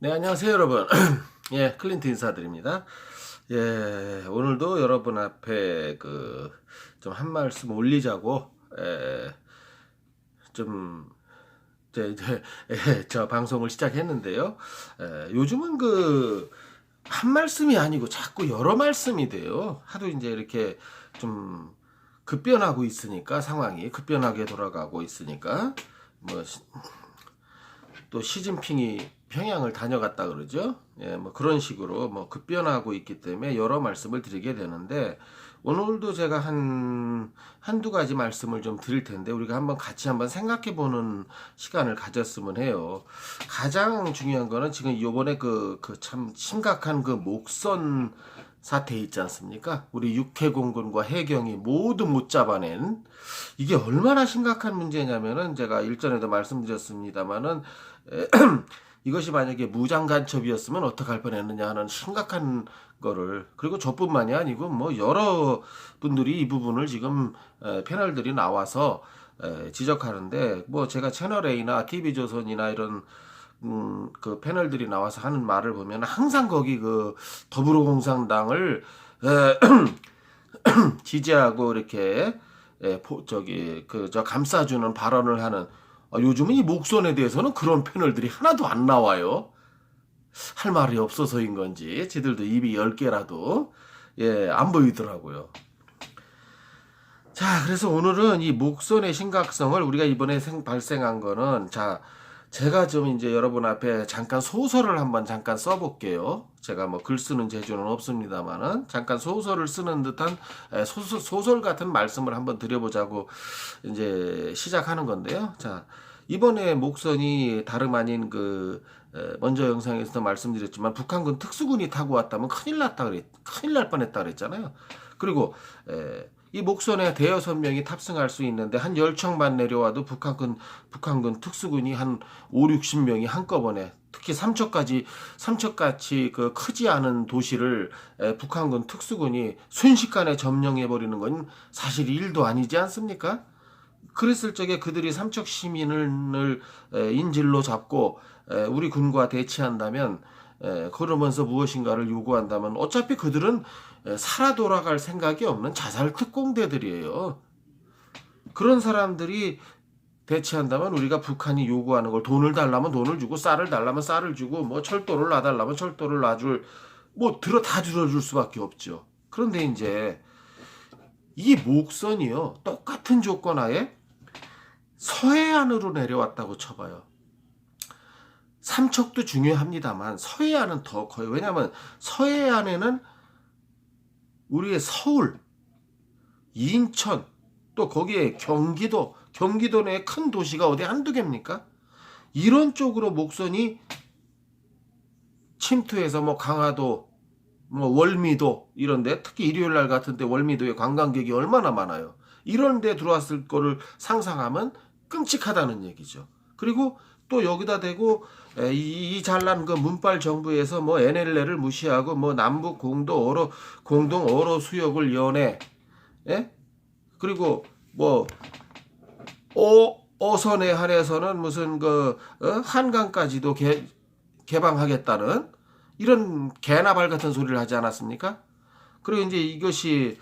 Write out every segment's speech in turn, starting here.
네, 안녕하세요, 여러분. 예, 클린트 인사드립니다. 예, 오늘도 여러분 앞에 좀 한 말씀 올리자고, 좀, 저 방송을 시작했는데요. 요즘은 한 말씀이 아니고 자꾸 여러 말씀이 돼요. 하도 이제 이렇게 좀 급변하고 있으니까, 상황이 급변하게 돌아가고 있으니까, 뭐, 또 시진핑이 평양을 다녀갔다 그러죠. 예, 뭐 그런 식으로 뭐 급변하고 있기 때문에 여러 말씀을 드리게 되는데 오늘도 제가 한두 가지 말씀을 좀 드릴 텐데 우리가 같이 한번 생각해 보는 시간을 가졌으면 해요. 가장 중요한 거는 지금 요번에 참 심각한 목선 사태 있지 않습니까? 우리 육해공군과 해경이 모두 못 잡아낸 이게 얼마나 심각한 문제냐면은 제가 일전에도 말씀드렸습니다마는 이것이 만약에 무장 간첩이었으면 어떡할 뻔했느냐 하는 심각한 거를 그리고 저뿐만이 아니고 뭐 여러 분들이 이 부분을 지금 패널들이 나와서 지적하는데 뭐 제가 채널 A나 TV조선이나 이런 그 패널들이 나와서 하는 말을 보면 항상 거기 더불어공산당을 지지하고 이렇게 감싸주는 발언을 하는 요즘은 이 목선에 대해서는 그런 패널들이 하나도 안 나와요. 할 말이 없어서인 건지 지들도 입이 10개라도 안 보이더라고요. 자, 그래서 오늘은 이 목선의 심각성을 우리가 이번에 발생한 거는 제가 좀 이제 여러분 앞에 잠깐 소설을 한번 잠깐 써볼게요. 제가 뭐 글 쓰는 재주는 없습니다만은 잠깐 소설을 쓰는 듯한 소설 같은 말씀을 한번 드려보자고 이제 시작하는 건데요. 자, 이번에 목선이 다름 아닌 먼저 영상에서도 말씀드렸지만 북한군 특수군이 타고 왔다면 큰일 날 뻔했다 그랬잖아요. 그리고 이 목선에 대여섯 명이 탑승할 수 있는데 한 10척만 내려와도 북한군 특수군이 한 5, 60명이 한꺼번에 특히 삼척같이 크지 않은 도시를 북한군 특수군이 순식간에 점령해 버리는 건 사실 일도 아니지 않습니까? 그랬을 적에 그들이 삼척 시민을 인질로 잡고 우리 군과 대치한다면 그러면서 무엇인가를 요구한다면 어차피 그들은 살아 돌아갈 생각이 없는 자살 특공대들이에요. 그런 사람들이 대치한다면 우리가 북한이 요구하는 걸 돈을 달라면 돈을 주고 쌀을 달라면 쌀을 주고 뭐 철도를 놔달라면 철도를 놔줄 다 들어줄 수밖에 없죠. 그런데 이제 이 목선이요 똑같은 조건 하에 서해안으로 내려왔다고 쳐봐요. 삼척도 중요합니다만 서해안은 더 커요. 왜냐하면 서해안에는 우리의 서울, 인천, 또 거기에 경기도 내에 큰 도시가 어디 한두 개입니까? 이런 쪽으로 목선이 침투해서 뭐 강화도, 뭐 월미도 이런데 특히 일요일 날 같은데 월미도에 관광객이 얼마나 많아요. 이런데 들어왔을 거를 상상하면 끔찍하다는 얘기죠. 그리고 또 여기다 대고 이 잘난 문빨 정부에서 뭐 NLL을 무시하고 뭐 남북 공동 어로 수역을 연해, 그리고 뭐 어선에 한해서는 무슨 한강까지도 개방하겠다는 이런 개나발 같은 소리를 하지 않았습니까? 그리고 이제 이것이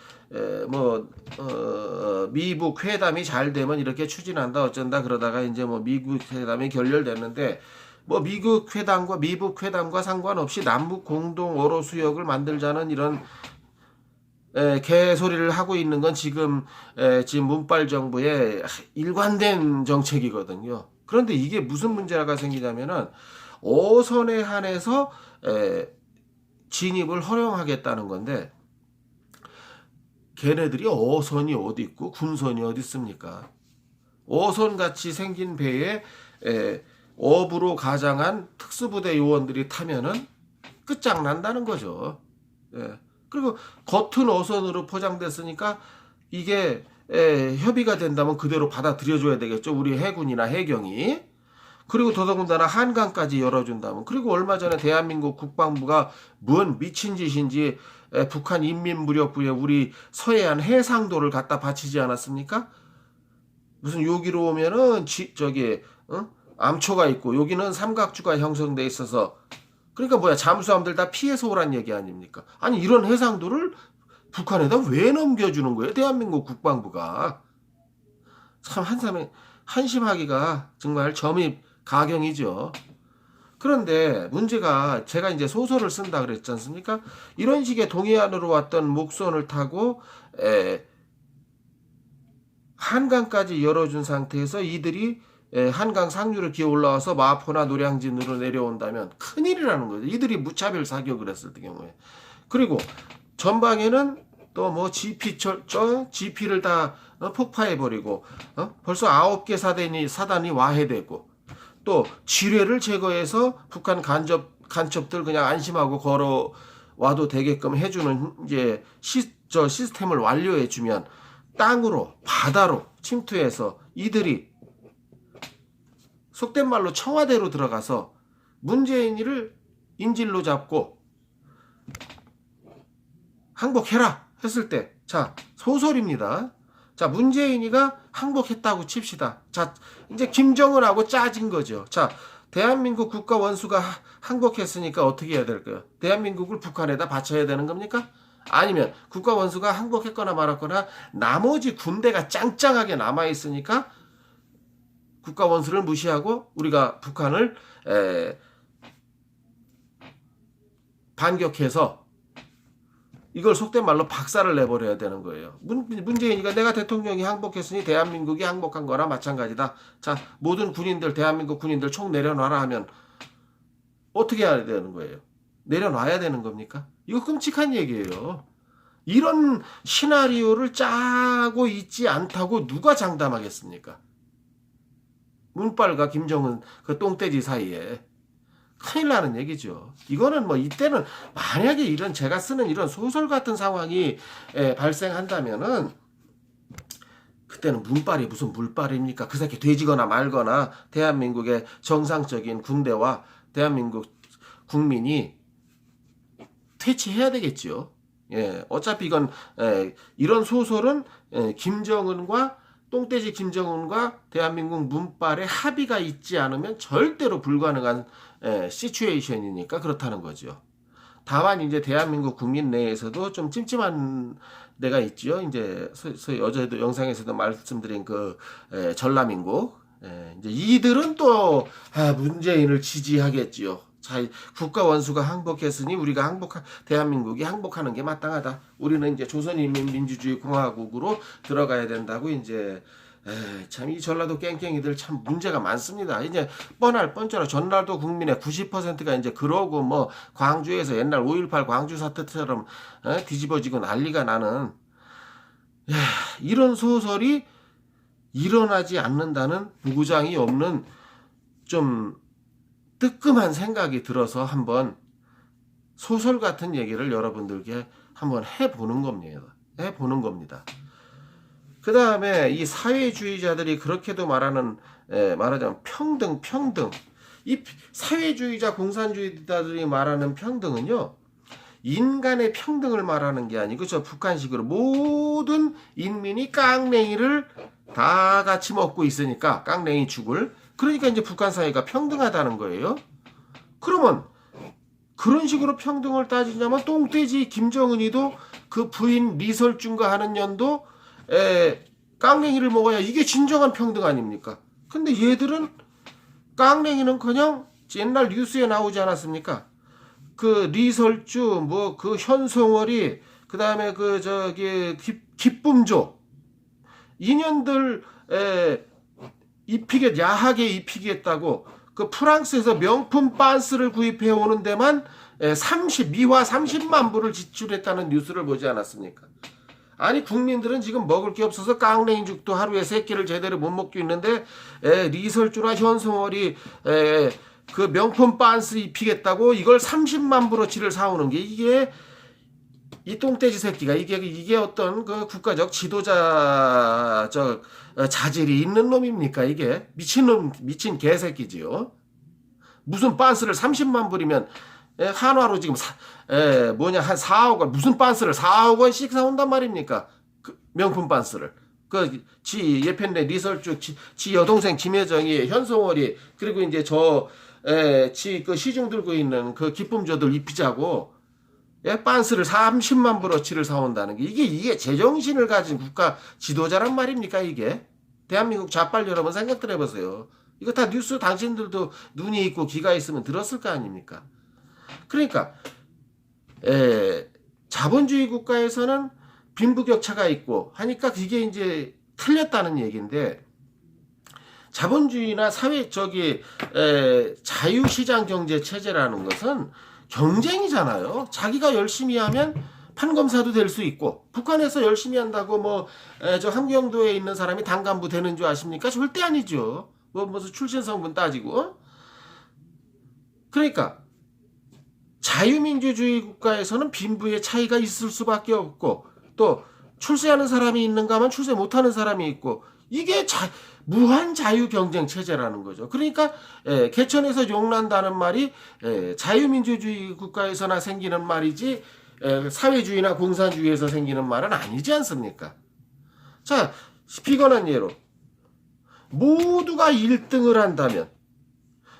미북 회담이 잘 되면 이렇게 추진한다 어쩐다 그러다가 이제 뭐 미국 회담이 결렬됐는데 뭐 미국 회담과 상관없이 남북 공동 어로 수역을 만들자는 이런 개소리를 하고 있는 건 지금 문빨 정부의 일관된 정책이거든요. 그런데 이게 무슨 문제가 생기냐면은 어선에 한해서 진입을 허용하겠다는 건데 걔네들이 어선이 어디 있고 군선이 어디 있습니까? 어선같이 생긴 배에 어부로 가장한 특수부대 요원들이 타면은 끝장난다는 거죠. 그리고 겉은 어선으로 포장됐으니까 이게 협의가 된다면 그대로 받아들여줘야 되겠죠. 우리 해군이나 해경이. 그리고 더더군다나 한강까지 열어준다면. 그리고 얼마 전에 대한민국 국방부가 뭔 미친 짓인지 북한 인민무력부에 우리 서해안 해상도를 갖다 바치지 않았습니까? 무슨 여기로 오면은 암초가 있고 여기는 삼각주가 형성돼 있어서 그러니까 뭐야, 잠수함들 다 피해서 오란 얘기 아닙니까? 아니, 이런 해상도를 북한에다 왜 넘겨주는 거예요? 대한민국 국방부가. 참 한심하기가 정말 점이 가경이죠. 그런데 문제가, 제가 이제 소설을 쓴다 그랬지 않습니까? 이런 식의 동해안으로 왔던 목선을 타고 한강까지 열어준 상태에서 이들이 한강 상류로 기어 올라와서 마포나 노량진으로 내려온다면 큰일이라는 거죠. 이들이 무차별 사격을 했을 경우에. 그리고 전방에는 또 뭐 GP를 다 폭파해버리고 벌써 9개 사단이 와해되고, 또 지뢰를 제거해서 북한 간첩들 그냥 안심하고 걸어와도 되게끔 해주는 이제 시스템을 완료해주면 땅으로 바다로 침투해서 이들이 속된 말로 청와대로 들어가서 문재인이를 인질로 잡고 항복해라 했을 때, 자, 소설입니다. 자, 문재인이가 항복했다고 칩시다. 자, 이제 김정은하고 짜진 거죠. 자, 대한민국 국가 원수가 항복했으니까 어떻게 해야 될까요? 대한민국을 북한에다 바쳐야 되는 겁니까? 아니면 국가 원수가 항복했거나 말았거나 나머지 군대가 짱짱하게 남아있으니까 국가 원수를 무시하고 우리가 북한을 반격해서 이걸 속된 말로 박살을 내버려야 되는 거예요. 문재인이가 내가 대통령이 항복했으니 대한민국이 항복한 거나 마찬가지다. 자, 모든 군인들, 대한민국 군인들 총 내려놔라 하면 어떻게 해야 되는 거예요? 내려놔야 되는 겁니까? 이거 끔찍한 얘기예요. 이런 시나리오를 짜고 있지 않다고 누가 장담하겠습니까? 문빨과 김정은 그 똥돼지 사이에. 큰일 나는 얘기죠. 이거는 뭐 이때는 만약에 이런 제가 쓰는 이런 소설 같은 상황이 발생한다면은 그때는 문빨이 무슨 물빨입니까? 그 새끼 돼지거나 말거나 대한민국의 정상적인 군대와 대한민국 국민이 퇴치해야 되겠죠. 예, 어차피 이건 이런 소설은 김정은과 똥돼지 김정은과 대한민국 문빨에 합의가 있지 않으면 절대로 불가능한 시츄에이션이니까 그렇다는 거죠. 다만 이제 대한민국 국민 내에서도 좀 찜찜한 데가 있죠. 이제 어제도 영상에서도 말씀드린 그 전라민국, 이제 이들은 또 문재인을 지지하겠지요. 자, 국가 원수가 항복했으니 우리가 대한민국이 항복하는 게 마땅하다. 우리는 이제 조선인민민주주의 공화국으로 들어가야 된다고 이제 참 이 전라도 깽깽이들 참 문제가 많습니다. 이제 뻔하라 전라도 국민의 90%가 이제 그러고 뭐 광주에서 옛날 5.18 광주 사태처럼 뒤집어지고 난리가 나는 이런 소설이 일어나지 않는다는 무구장이 없는 좀 뜨끔한 생각이 들어서 한번 소설 같은 얘기를 여러분들께 한번 해보는 겁니다. 그 다음에 이 사회주의자들이 그렇게도 말하자면 평등. 이 사회주의자 공산주의자들이 말하는 평등은요, 인간의 평등을 말하는 게 아니고 저 북한식으로 모든 인민이 깡냉이를 다 같이 먹고 있으니까 깡냉이 죽을. 그러니까 이제 북한 사회가 평등하다는 거예요. 그러면 그런 식으로 평등을 따지자면 똥돼지 김정은이도 그 부인 리설중과 하는 년도 깡냉이를 먹어야 이게 진정한 평등 아닙니까? 근데 얘들은 깡냉이는커녕 옛날 뉴스에 나오지 않았습니까? 그 리설주, 뭐 그 현송월이, 그 다음에 그 저기 기쁨조, 인연들 야하게 입히겠다고 그 프랑스에서 명품 빤스를 구입해 오는 데만 미화 30만 불을 지출했다는 뉴스를 보지 않았습니까? 아니, 국민들은 지금 먹을 게 없어서 깡냉이죽도 하루에 3끼를 제대로 못 먹고 있는데 리설주나 현송월이 그 명품 빤스 입히겠다고 이걸 30만 불어치를 사오는 게 이게 이 똥돼지 새끼가 이게 어떤 그 국가적 지도자적 자질이 있는 놈입니까? 이게 미친 개새끼지요. 무슨 빤스를 30만 불이면 한화로 지금 한 4억 원, 무슨 빤스를 4억 원씩 사온단 말입니까? 그 명품 빤스를. 지 예편네 리설주 지 여동생 김혜정이, 현송월이, 그리고 이제 저 그 시중 들고 있는 그 기쁨조들 입히자고 빤스를 30만 불어치를 사온다는 게 이게 제정신을 가진 국가 지도자란 말입니까 이게? 대한민국 좌빨 여러분 생각들 해보세요. 이거 다 뉴스 당신들도 눈이 있고 귀가 있으면 들었을 거 아닙니까? 그러니까 자본주의 국가에서는 빈부격차가 있고 하니까 그게 이제 틀렸다는 얘기인데 자본주의나 자유시장 경제 체제라는 것은 경쟁이잖아요. 자기가 열심히 하면 판검사도 될 수 있고 북한에서 열심히 한다고 저 함경도에 있는 사람이 당간부 되는 줄 아십니까? 절대 아니죠. 무슨 출신 성분 따지고. 그러니까 자유민주주의 국가에서는 빈부의 차이가 있을 수밖에 없고 또 출세하는 사람이 있는가 하면 출세 못하는 사람이 있고 이게 무한 자유 경쟁 체제라는 거죠. 그러니까 개천에서 용난다는 말이 자유민주주의 국가에서나 생기는 말이지 사회주의나 공산주의에서 생기는 말은 아니지 않습니까? 자, 비건한 예로 모두가 1등을 한다면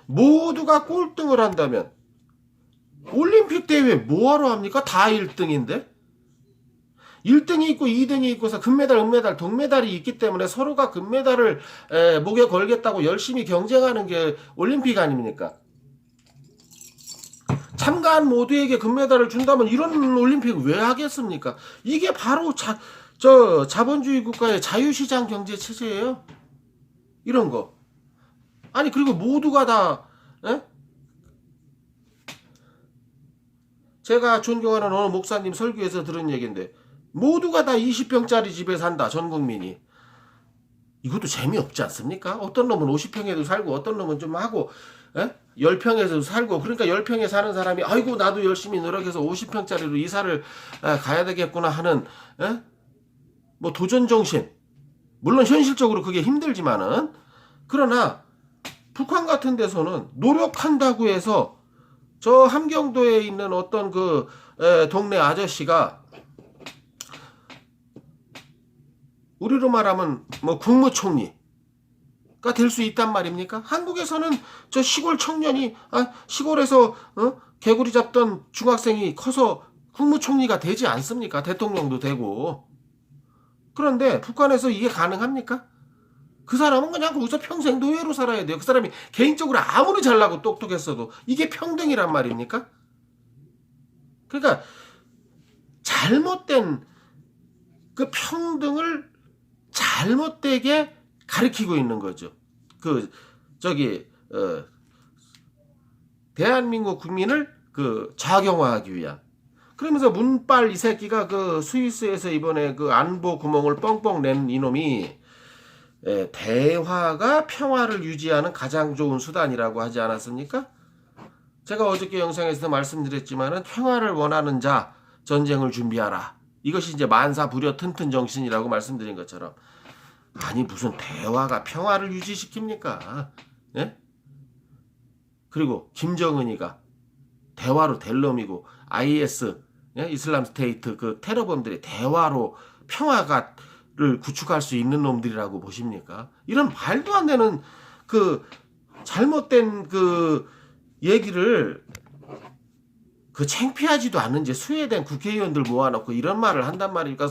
모두가 꼴등을 한다면 올림픽 대회 뭐하러 합니까? 다 1등인데 1등이 있고 2등이 있고서 금메달, 은메달, 동메달이 있기 때문에 서로가 금메달을 목에 걸겠다고 열심히 경쟁하는 게 올림픽 아닙니까? 참가한 모두에게 금메달을 준다면 이런 올림픽 왜 하겠습니까? 이게 바로 자본주의 국가의 자유시장 경제 체제예요. 이런 거. 아니 그리고 모두가 다 제가 존경하는 어느 목사님 설교에서 들은 얘기인데 모두가 다 20평짜리 집에 산다. 전 국민이. 이것도 재미없지 않습니까? 어떤 놈은 50평에도 살고 어떤 놈은 좀 하고 10평에서 살고 그러니까 10평에 사는 사람이 아이고 나도 열심히 노력해서 50평짜리로 이사를 가야 되겠구나 하는 도전정신. 물론 현실적으로 그게 힘들지만은 그러나 북한 같은 데서는 노력한다고 해서 저 함경도에 있는 어떤 동네 아저씨가 우리로 말하면 국무총리가 될 수 있단 말입니까? 한국에서는 저 시골 청년이 시골에서 개구리 잡던 중학생이 커서 국무총리가 되지 않습니까? 대통령도 되고. 그런데 북한에서 이게 가능합니까? 그 사람은 그냥 거기서 평생 노예로 살아야 돼요. 그 사람이 개인적으로 아무리 잘나고 똑똑했어도 이게 평등이란 말입니까? 그러니까 잘못된 그 평등을 잘못되게 가리키고 있는 거죠. 대한민국 국민을 좌경화하기 위한. 그러면서 문빨 이 새끼가 스위스에서 이번에 안보 구멍을 뻥뻥 낸 이놈이 대화가 평화를 유지하는 가장 좋은 수단이라고 하지 않았습니까? 제가 어저께 영상에서 말씀드렸지만은 평화를 원하는 자 전쟁을 준비하라. 이것이 이제 만사부려 튼튼 정신이라고 말씀드린 것처럼 아니 무슨 대화가 평화를 유지시킵니까? 예? 그리고 김정은이가 대화로 될 놈이고 IS 이슬람 스테이트 테러범들이 대화로 평화를 구축할 수 있는 놈들이라고 보십니까? 이런 말도 안 되는 잘못된 얘기를 창피하지도 않은지 스웨덴 국회의원들 모아놓고 이런 말을 한단 말이니까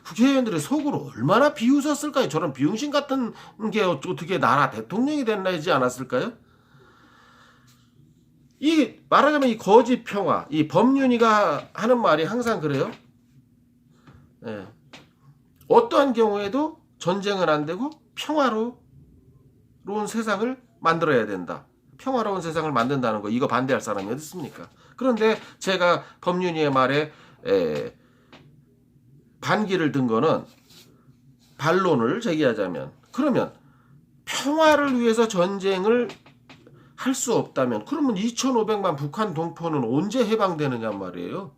국회의원들의 속으로 얼마나 비웃었을까요? 저런 비용신 같은 게 어떻게 나라 대통령이 됐나지 않았을까요? 말하자면 이 거짓 평화, 이 법륜이가 하는 말이 항상 그래요. 어떠한 경우에도 전쟁은 안 되고 평화로운 세상을 만들어야 된다. 평화로운 세상을 만든다는 거 이거 반대할 사람이 어디 있습니까? 그런데 제가 법륜이의 말에 반기를 든 거는 반론을 제기하자면 그러면 평화를 위해서 전쟁을 할 수 없다면 그러면 2,500만 북한 동포는 언제 해방되느냐 말이에요.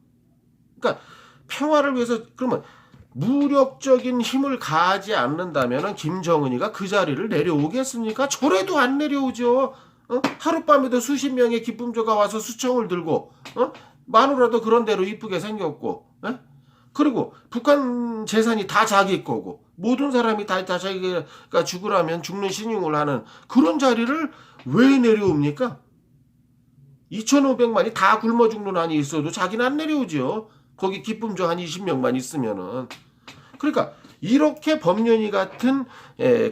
그러니까 평화를 위해서 그러면 무력적인 힘을 가하지 않는다면 김정은이가 그 자리를 내려오겠습니까? 저래도 안 내려오죠. 하룻밤에도 수십 명의 기쁨조가 와서 수청을 들고 마누라도 그런 대로 이쁘게 생겼고 그리고 북한 재산이 다 자기 거고 모든 사람이 다 자기가 죽으라면 죽는 신용을 하는 그런 자리를 왜 내려옵니까? 2,500만이 다 굶어 죽는 한이 있어도 자기는 안 내려오죠. 거기 기쁨조 한 20명만 있으면은. 그러니까 이렇게 법륜이 같은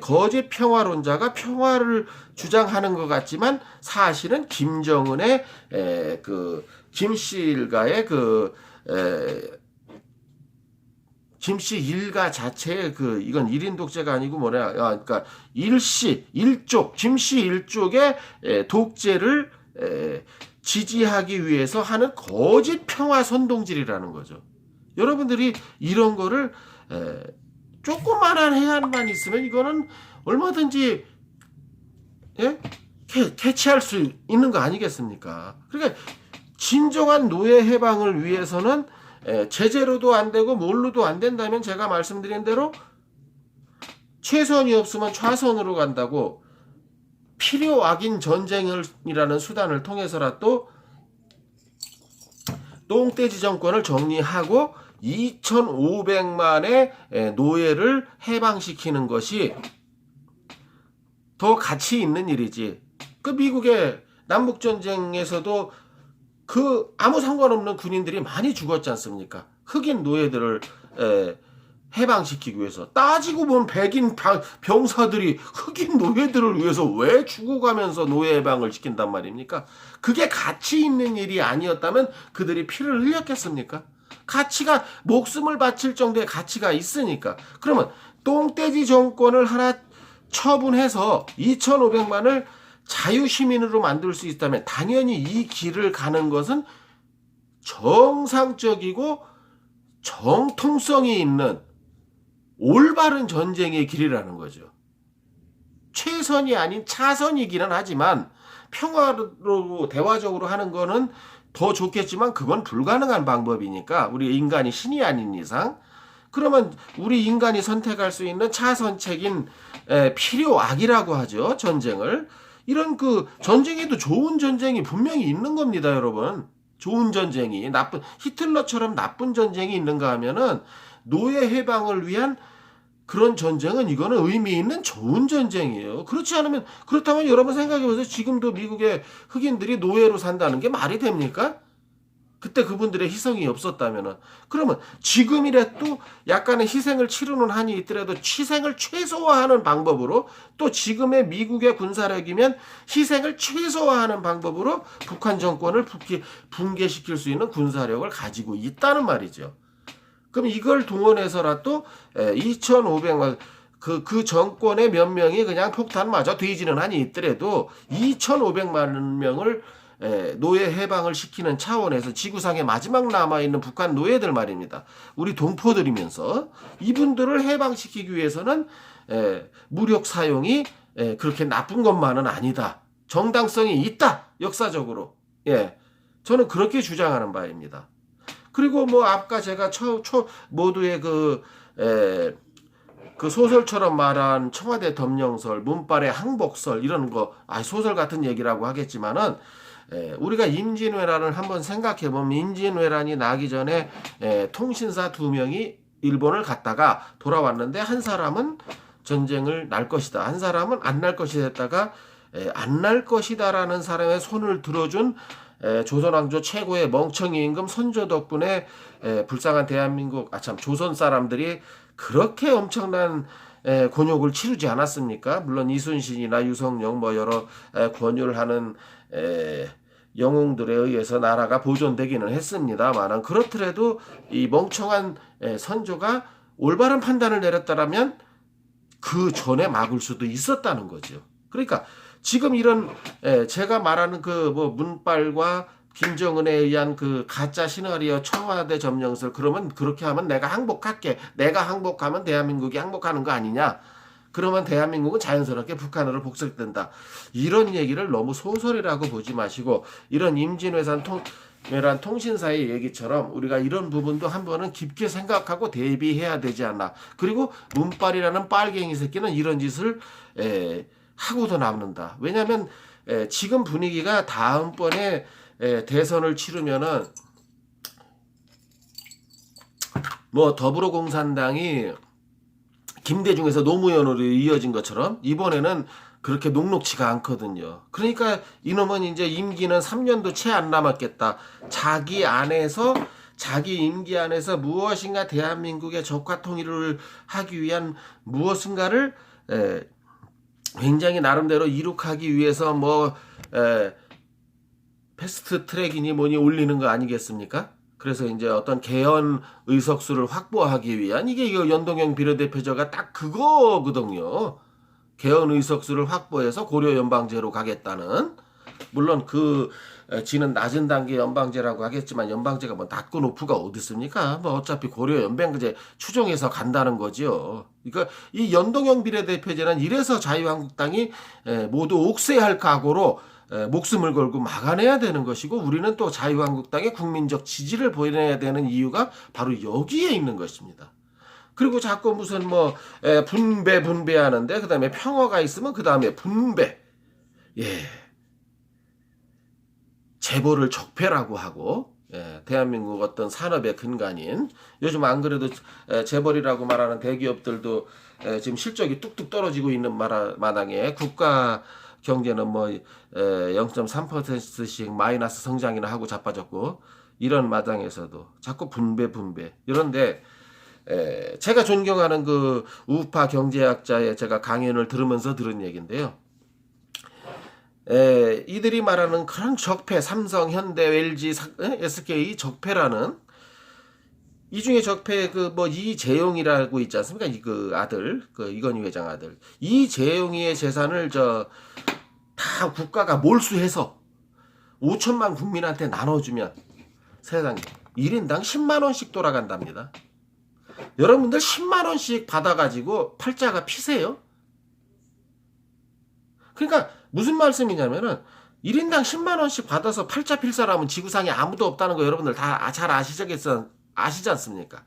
거짓 평화론자가 평화를 주장하는 것 같지만 사실은 김정은의 그 김씨 일가의 그 김씨 일가 자체의 그 이건 1인 독재가 아니고 뭐냐, 그러니까 일쪽 김씨 일족의 독재를 지지하기 위해서 하는 거짓 평화 선동질이라는 거죠. 여러분들이 이런 거를 조그만한 해안만 있으면 이거는 얼마든지 캐치할 수 있는 거 아니겠습니까? 그러니까 진정한 노예 해방을 위해서는 제재로도 안 되고 뭘로도 안 된다면 제가 말씀드린 대로 최선이 없으면 좌선으로 간다고 필요 악인 전쟁이라는 수단을 통해서라도 똥돼지 정권을 정리하고 2,500만의 노예를 해방시키는 것이 더 가치 있는 일이지. 그 미국의 남북전쟁에서도 그 아무 상관없는 군인들이 많이 죽었지 않습니까? 흑인 노예들을 해방시키기 위해서. 따지고 보면 백인 병사들이 흑인 노예들을 위해서 왜 죽어가면서 노예 해방을 시킨단 말입니까? 그게 가치 있는 일이 아니었다면 그들이 피를 흘렸겠습니까? 가치가, 목숨을 바칠 정도의 가치가 있으니까. 그러면 똥돼지 정권을 하나 처분해서 2,500만을 자유시민으로 만들 수 있다면 당연히 이 길을 가는 것은 정상적이고 정통성이 있는 올바른 전쟁의 길이라는 거죠. 최선이 아닌 차선이기는 하지만 평화로 대화적으로 하는 거는 더 좋겠지만 그건 불가능한 방법이니까, 우리 인간이 신이 아닌 이상. 그러면 우리 인간이 선택할 수 있는 차선책인 필요악이라고 하죠. 전쟁을. 이런 그 전쟁에도 좋은 전쟁이 분명히 있는 겁니다, 여러분. 좋은 전쟁이, 히틀러처럼 나쁜 전쟁이 있는가 하면은 노예 해방을 위한 그런 전쟁은 이거는 의미 있는 좋은 전쟁이에요. 그렇다면 여러분 생각해보세요. 지금도 미국의 흑인들이 노예로 산다는 게 말이 됩니까? 그때 그분들의 희생이 없었다면은. 그러면 지금이라도 약간의 희생을 치르는 한이 있더라도 희생을 최소화하는 방법으로, 또 지금의 미국의 군사력이면 희생을 최소화하는 방법으로 북한 정권을 붕괴시킬 수 있는 군사력을 가지고 있다는 말이죠. 그럼 이걸 동원해서라도 2,500만 그 정권의 몇 명이 그냥 폭탄 맞아 뒤지는 한이 있더라도 2,500만 명을 노예 해방을 시키는 차원에서 지구상에 마지막 남아있는 북한 노예들 말입니다. 우리 동포들이면서 이분들을 해방시키기 위해서는 무력 사용이 그렇게 나쁜 것만은 아니다. 정당성이 있다. 역사적으로. 저는 그렇게 주장하는 바입니다. 그리고 뭐 아까 제가 모두의 그 소설처럼 말한 청와대 덤령설, 문빨의 항복설 이런 거, 소설 같은 얘기라고 하겠지만은 우리가 임진왜란을 한번 생각해 보면 임진왜란이 나기 전에 통신사 2명이 일본을 갔다가 돌아왔는데 한 사람은 전쟁을 날 것이다, 한 사람은 안 날 것이다 했다가 안 날 것이다라는 사람의 손을 들어준 조선왕조 최고의 멍청이 임금 선조 덕분에 불쌍한 대한민국, 조선 사람들이 그렇게 엄청난 곤욕을 치르지 않았습니까? 물론 이순신이나 유성룡 뭐 여러 권유를 하는 영웅들에 의해서 나라가 보존되기는 했습니다만, 그렇더라도 이 멍청한 선조가 올바른 판단을 내렸다라면 그 전에 막을 수도 있었다는 거죠. 그러니까 지금 이런 제가 말하는 그 뭐 문빨과 김정은에 의한 그 가짜 시나리오 청와대 점령설, 그러면 그렇게 하면 내가 항복할게, 내가 항복하면 대한민국이 항복하는 거 아니냐, 그러면 대한민국은 자연스럽게 북한으로 복속된다, 이런 얘기를 너무 소설이라고 보지 마시고 이런 임진왜란 통신사의 얘기처럼 우리가 이런 부분도 한번은 깊게 생각하고 대비해야 되지 않나. 그리고 문빨이라는 빨갱이 새끼는 이런 짓을 하고도 남는다. 왜냐하면 지금 분위기가 다음번에 대선을 치르면은 뭐 더불어공산당이 김대중에서 노무현으로 이어진 것처럼 이번에는 그렇게 녹록지가 않거든요. 그러니까 이놈은 이제 임기는 3년도 채 안 남았겠다. 자기 임기 안에서 무엇인가 대한민국의 적화 통일을 하기 위한 무엇인가를 굉장히 나름대로 이룩하기 위해서 패스트 트랙이니 뭐니 올리는 거 아니겠습니까? 그래서 이제 어떤 개헌 의석수를 확보하기 위한 이게 연동형 비례대표제가 딱 그거거든요. 개헌 의석수를 확보해서 고려 연방제로 가겠다는, 물론 지는 낮은 단계 연방제라고 하겠지만 연방제가 뭐 낮고 높고가 어디 있습니까? 뭐 어차피 고려 연방제 추종해서 간다는 거죠. 그러니까 이 연동형 비례대표제는 이래서 자유한국당이 모두 옥세할 각오로 목숨을 걸고 막아내야 되는 것이고, 우리는 또 자유한국당의 국민적 지지를 보여내야 되는 이유가 바로 여기에 있는 것입니다. 그리고 자꾸 무슨 분배하는데, 그 다음에 평화가 있으면 그 다음에 분배. 재벌을 적폐라고 하고, 대한민국 어떤 산업의 근간인, 요즘 안 그래도 재벌이라고 말하는 대기업들도 지금 실적이 뚝뚝 떨어지고 있는 마당에 국가 경제는 0.3%씩 마이너스 성장이나 하고 자빠졌고, 이런 마당에서도 자꾸 분배. 이런데 제가 존경하는 그 우파 경제학자의 제가 강연을 들으면서 들은 얘기인데요. 이들이 말하는 그런 적폐, 삼성, 현대, LG, SK 적폐라는, 이 중에 적폐 이재용이라고 있지 않습니까? 그 아들, 이건희 회장 아들. 이재용이의 재산을 다 국가가 몰수해서 5천만 국민한테 나눠주면 세상에 1인당 10만 원씩 돌아간답니다. 여러분들 10만 원씩 받아가지고 팔자가 피세요? 그러니까 무슨 말씀이냐면은 1인당 10만 원씩 받아서 팔자 필 사람은 지구상에 아무도 없다는 거 여러분들 다 잘 아시지 않습니까?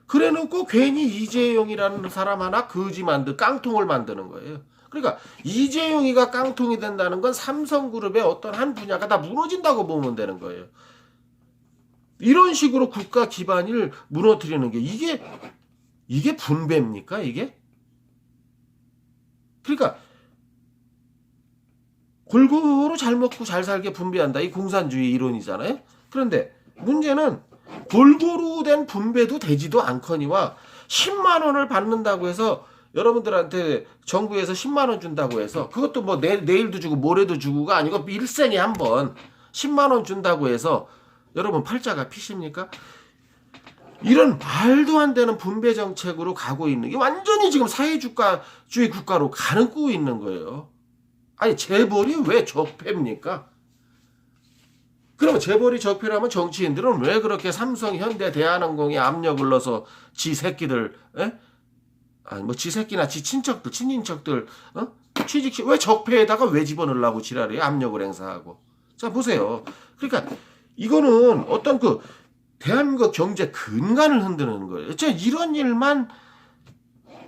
그래놓고 괜히 이재용이라는 사람 하나 깡통을 만드는 거예요. 그러니까 이재용이가 깡통이 된다는 건 삼성그룹의 어떤 한 분야가 다 무너진다고 보면 되는 거예요. 이런 식으로 국가 기반을 무너뜨리는 게 이게 분배입니까? 이게? 그러니까 골고루 잘 먹고 잘 살게 분배한다. 이 공산주의 이론이잖아요. 그런데 문제는 골고루 된 분배도 되지도 않거니와 10만 원을 받는다고 해서 여러분들한테 정부에서 10만 원 준다고 해서 그것도 내일도 주고 모레도 주고가 아니고 일생에 한 번 10만 원 준다고 해서 여러분 팔자가 피십니까? 이런 말도 안 되는 분배 정책으로 가고 있는 게 완전히 지금 사회주의 국가로 가는 꾸고 있는 거예요. 아니 재벌이 왜 적폐입니까? 그럼 재벌이 적폐라면 정치인들은 왜 그렇게 삼성, 현대, 대한항공에 압력을 넣어서 지 새끼들, 지 새끼나 지 친척들, 친인척들, 취직시 왜 적폐에다가 왜 집어넣으려고 지랄이에요? 압력을 행사하고. 자 보세요. 그러니까 이거는 어떤 대한민국 경제 근간을 흔드는 거예요. 이런 일만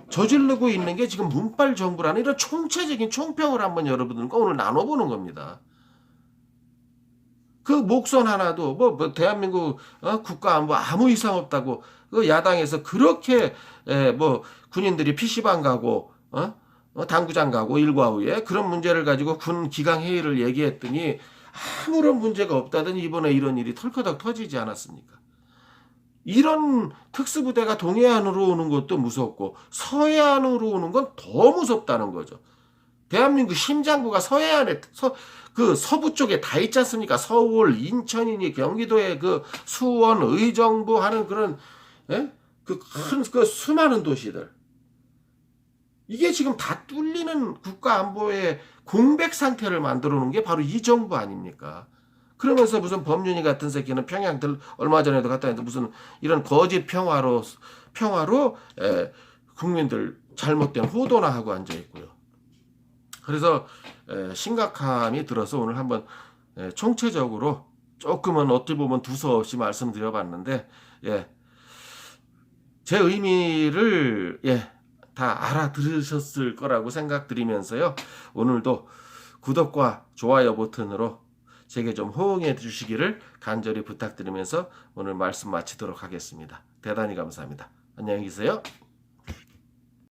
저지르고 있는 게 지금 문빨 정부라는 이런 총체적인 총평을 한번 여러분들과 오늘 나눠보는 겁니다. 그 목선 하나도 대한민국 국가 안보 아무 이상 없다고 야당에서 그렇게 군인들이 PC방 가고 당구장 가고 일과 후에 그런 문제를 가지고 군 기강 회의를 얘기했더니 아무런 문제가 없다더니 이번에 이런 일이 털커덕 터지지 않았습니까? 이런 특수부대가 동해안으로 오는 것도 무섭고 서해안으로 오는 건 더 무섭다는 거죠. 대한민국 심장부가 서해안에 서부 쪽에 다 있지 않습니까? 서울, 인천이니 경기도의 수원, 의정부 하는 그런 큰 수많은 도시들. 이게 지금 다 뚫리는 국가 안보의 공백 상태를 만들어 놓은 게 바로 이 정부 아닙니까? 그러면서 무슨 법륜이 같은 새끼는 얼마 전에도 갔다 왔는데 무슨 이런 거짓 평화로 국민들 잘못된 호도나 하고 앉아 있고요. 그래서 심각함이 들어서 오늘 한번 총체적으로 조금은 어찌 보면 두서없이 말씀드려봤는데 제 의미를 다 알아들으셨을 거라고 생각드리면서요. 오늘도 구독과 좋아요 버튼으로 제게 좀 호응해 주시기를 간절히 부탁드리면서 오늘 말씀 마치도록 하겠습니다. 대단히 감사합니다. 안녕히 계세요.